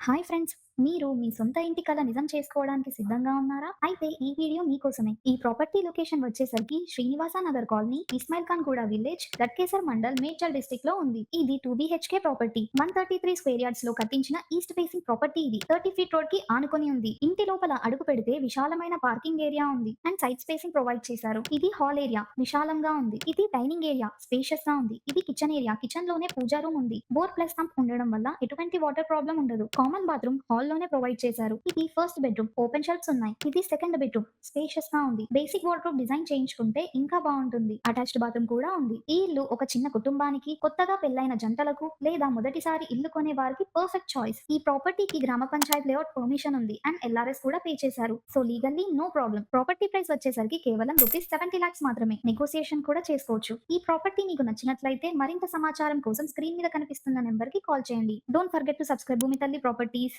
Hi friends! మీరు మీ సొంత ఇంటి కల నిజం చేసుకోవడానికి సిద్ధంగా ఉన్నారా? అయితే ఈ వీడియో మీకోసమే. ఈ ప్రాపర్టీ లొకేషన్ వచ్చేసరికి శ్రీనివాస నగర్ కాలనీ, ఇస్మాయిల్ ఖాన్ గూడ విలేజ్, లట్కేసర్ మండల్, మేడ్చల్ డిస్ట్రిక్ట్ లో ఉంది. ఇది 2 BHK ప్రాపర్టీ. 133 స్క్వేర్ యార్డ్స్ లో కట్టించిన ఈస్ట్ ఫేసింగ్ ప్రాపర్టీ ఇది. 30 ఫీట్ రోడ్ కి ఆనుకొని ఉంది. ఇంటి లోపల అడుగు పెడితే విశాలమైన పార్కింగ్ ఏరియా ఉంది అండ్ సైడ్ స్పేసింగ్ ప్రొవైడ్ చేశారు. ఇది హాల్ ఏరియా విశాలంగా ఉంది. ఇది డైనింగ్ ఏరియా స్పేషియస్ గా ఉంది. ఇది కిచెన్ ఏరియా. కిచెన్ లోనే పూజా రూమ్ ఉంది. బోర్ ప్లస్ పంప్ ఉండడం వల్ల ఎటువంటి వాటర్ ప్రాబ్లం ఉండదు. కామన్ బాత్రూమ్ హాల్ లోనే ప్రొవైడ్ చేశారు. ఇది ఫస్ట్ బెడ్రూమ్. ఓపెన్ షెల్ఫ్స్ ఉన్నాయి. ఇది సెకండ్ బెడ్రూమ్. స్పేషియస్ గా ఉంది. బేసిక్ వార్డ్రోబ్ డిజైన్ చేయించుకుంటే ఇంకా బాగుంటుంది. అటాచ్డ్ బాత్రూమ్ కూడా ఉంది. ఈ ఇల్లు ఒక చిన్న కుటుంబానికి, కొత్తగా పెళ్లైన జంటలకు లేదా మొదటిసారి ఇల్లు కొనే వారికి పర్ఫెక్ట్ చాయిస్. ఈ ప్రాపర్టీకి గ్రామ పంచాయత్ లేఅవుట్ పర్మిషన్ ఉంది అండ్ LRS కూడా పే చేశారు. So legally no problem. Property price వచ్చేసరికి కేవలం రూపీస్ 70 lakhs మాత్రమే. నెగోసియేషన్ కూడా చేసుకోవచ్చు. ఈ ప్రాపర్టీ మీకు నచ్చినట్లయితే మరింత సమాచారం కోసం స్క్రీన్ మీద కనిపిస్తున్న నెంబర్ కి కాల్ చేయండి. డోంట్ ఫర్గెట్ టు సబ్స్క్రైబ్ భూమి తల్లి ప్రాపర్టీస్.